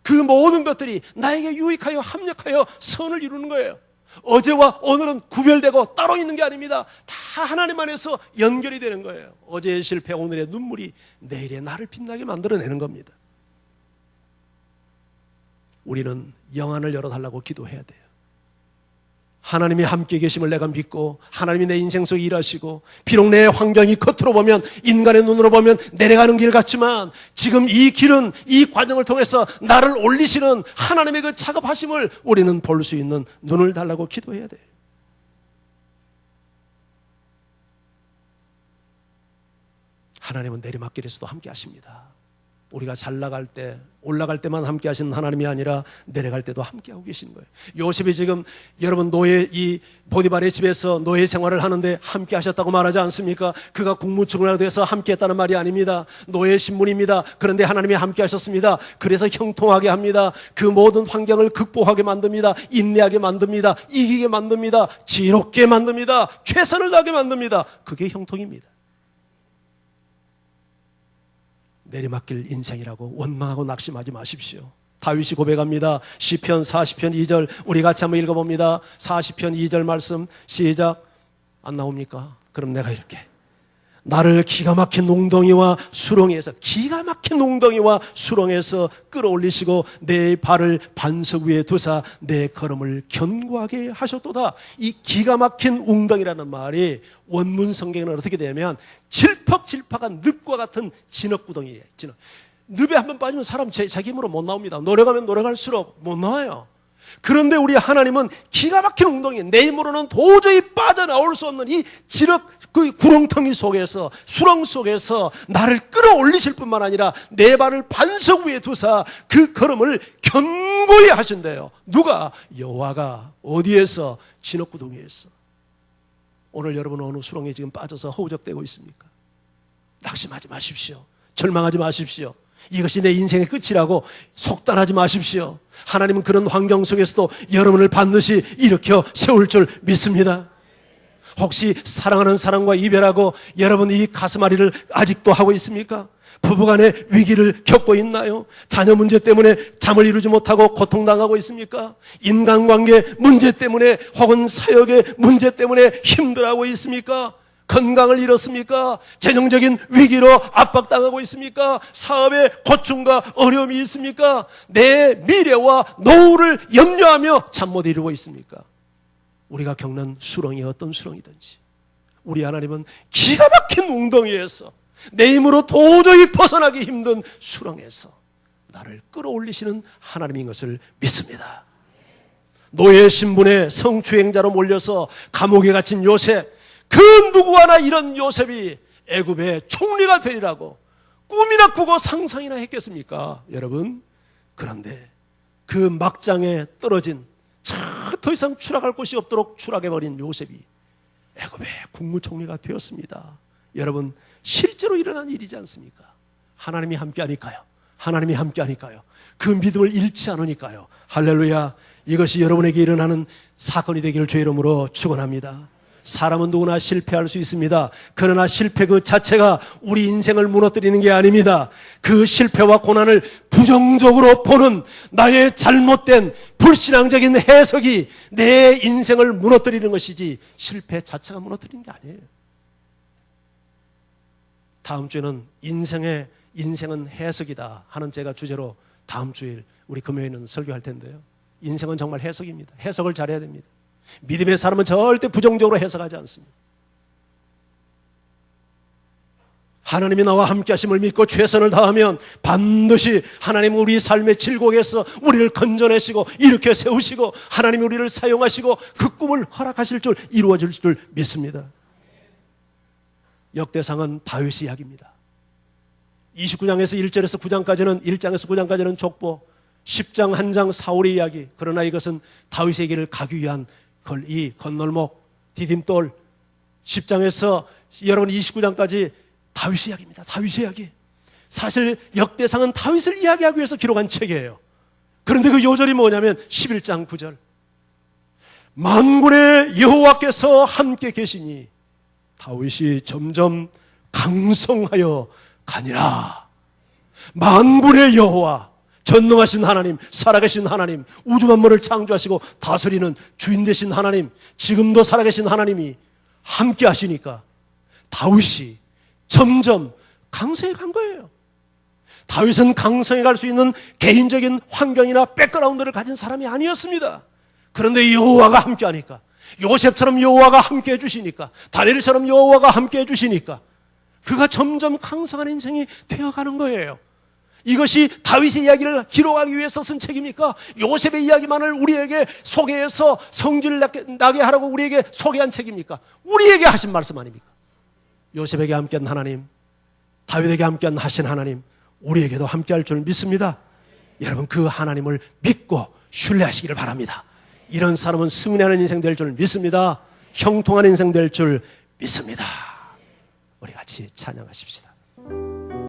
그 모든 것들이 나에게 유익하여 합력하여 선을 이루는 거예요. 어제와 오늘은 구별되고 따로 있는 게 아닙니다. 다 하나님 안에서 연결이 되는 거예요. 어제의 실패, 오늘의 눈물이 내일의 나를 빛나게 만들어내는 겁니다. 우리는 영안을 열어달라고 기도해야 돼요. 하나님이 함께 계심을 내가 믿고 하나님이 내 인생 속에 일하시고, 비록 내 환경이 겉으로 보면 인간의 눈으로 보면 내려가는 길 같지만 지금 이 길은 이 과정을 통해서 나를 올리시는 하나님의 그 작업하심을 우리는 볼 수 있는 눈을 달라고 기도해야 돼요. 하나님은 내리막길에서도 함께 하십니다. 우리가 잘 나갈 때, 올라갈 때만 함께 하시는 하나님이 아니라 내려갈 때도 함께 하고 계시는 거예요. 요셉이 지금 여러분 이 보디발의 집에서 노예 생활을 하는데 함께 하셨다고 말하지 않습니까? 그가 국무총리가 돼서 함께 했다는 말이 아닙니다. 노예 신분입니다. 그런데 하나님이 함께 하셨습니다. 그래서 형통하게 합니다. 그 모든 환경을 극복하게 만듭니다. 인내하게 만듭니다. 이기게 만듭니다. 지혜롭게 만듭니다. 최선을 다하게 만듭니다. 그게 형통입니다. 내리막길 인생이라고 원망하고 낙심하지 마십시오. 다윗이 고백합니다. 시편 40편 2절 우리 같이 한번 읽어봅니다. 40편 2절 말씀 시작. 안 나옵니까? 그럼 내가 이렇게 나를 기가 막힌 농덩이와 수렁에서, 기가 막힌 농덩이와 수렁에서 끌어올리시고 내 발을 반석 위에 두사 내 걸음을 견고하게 하셨도다. 이 기가 막힌 웅덩이라는 말이 원문 성경에는 어떻게 되냐면 질퍽질퍽한 늪과 같은 진흙구덩이에요. 늪에 한번 빠지면 사람 자기 힘으로 못 나옵니다. 노력하면 노력할수록 못 나와요. 그런데 우리 하나님은 기가 막힌 웅덩이, 내 힘으로는 도저히 빠져나올 수 없는 이 지력 그 구렁텅이 속에서, 수렁 속에서 나를 끌어올리실 뿐만 아니라 내 발을 반석 위에 두사 그 걸음을 견고히 하신대요. 누가? 여호와가. 어디에서? 진흙구덩이에서. 오늘 여러분은 어느 수렁에 지금 빠져서 허우적대고 있습니까? 낙심하지 마십시오. 절망하지 마십시오. 이것이 내 인생의 끝이라고 속단하지 마십시오. 하나님은 그런 환경 속에서도 여러분을 반드시 일으켜 세울 줄 믿습니다. 혹시 사랑하는 사람과 이별하고 여러분 이 가슴앓이를 아직도 하고 있습니까? 부부간의 위기를 겪고 있나요? 자녀 문제 때문에 잠을 이루지 못하고 고통당하고 있습니까? 인간관계 문제 때문에 혹은 사역의 문제 때문에 힘들어하고 있습니까? 건강을 잃었습니까? 재정적인 위기로 압박당하고 있습니까? 사업에 고충과 어려움이 있습니까? 내 미래와 노후를 염려하며 잠 못 이루고 있습니까? 우리가 겪는 수렁이 어떤 수렁이든지 우리 하나님은 기가 막힌 웅덩이에서 내 힘으로 도저히 벗어나기 힘든 수렁에서 나를 끌어올리시는 하나님인 것을 믿습니다. 노예 신분의 성추행자로 몰려서 감옥에 갇힌 요셉, 그 누구 하나 이런 요셉이 애굽의 총리가 되리라고 꿈이나 꾸고 상상이나 했겠습니까? 여러분, 그런데 그 막장에 떨어진 더 이상 추락할 곳이 없도록 추락해버린 요셉이 애굽의 국무총리가 되었습니다. 여러분, 실제로 일어난 일이지 않습니까? 하나님이 함께하니까요. 하나님이 함께하니까요. 그 믿음을 잃지 않으니까요. 할렐루야. 이것이 여러분에게 일어나는 사건이 되기를 주의 이름으로 축원합니다. 사람은 누구나 실패할 수 있습니다. 그러나 실패 그 자체가 우리 인생을 무너뜨리는 게 아닙니다. 그 실패와 고난을 부정적으로 보는 나의 잘못된 불신앙적인 해석이 내 인생을 무너뜨리는 것이지 실패 자체가 무너뜨리는 게 아니에요. 다음 주에는 인생은 해석이다 하는 제가 주제로 다음 주일 우리 금요일은 설교할 텐데요. 인생은 정말 해석입니다. 해석을 잘해야 됩니다. 믿음의 사람은 절대 부정적으로 해석하지 않습니다. 하나님이 나와 함께 하심을 믿고 최선을 다하면 반드시 하나님은 우리 삶의 질곡에서 우리를 건져내시고 일으켜 세우시고 하나님이 우리를 사용하시고 그 꿈을 허락하실 줄, 이루어질 줄 믿습니다. 역대상은 다윗의 이야기입니다. 29장에서 1절에서 9장까지는 1장에서 9장까지는 족보, 10장 한 장 사울의 이야기. 그러나 이것은 다윗의 길을 가기 위한 이 건널목, 디딤돌. 10장에서 여러분 29장까지 다윗의 이야기입니다. 다윗의 이야기. 사실 역대상은 다윗을 이야기하기 위해서 기록한 책이에요. 그런데 그 요절이 뭐냐면 11장 9절. 만군의 여호와께서 함께 계시니 다윗이 점점 강성하여 가니라. 만군의 여호와, 전능하신 하나님, 살아계신 하나님, 우주 만물을 창조하시고 다스리는 주인 되신 하나님, 지금도 살아계신 하나님이 함께 하시니까 다윗이 점점 강성해 간 거예요. 다윗은 강성해 갈 수 있는 개인적인 환경이나 백그라운드를 가진 사람이 아니었습니다. 그런데 여호와가 함께 하니까, 요셉처럼 여호와가 함께 해주시니까, 다니엘처럼 여호와가 함께 해주시니까 그가 점점 강성한 인생이 되어가는 거예요. 이것이 다윗의 이야기를 기록하기 위해서 쓴 책입니까? 요셉의 이야기만을 우리에게 소개해서 성질 나게 하라고 우리에게 소개한 책입니까? 우리에게 하신 말씀 아닙니까? 요셉에게 함께한 하나님, 다윗에게 함께한 하신 하나님, 우리에게도 함께할 줄 믿습니다. 여러분, 그 하나님을 믿고 신뢰하시기를 바랍니다. 이런 사람은 승리하는 인생 될 줄 믿습니다. 형통한 인생 될 줄 믿습니다. 우리 같이 찬양하십시다.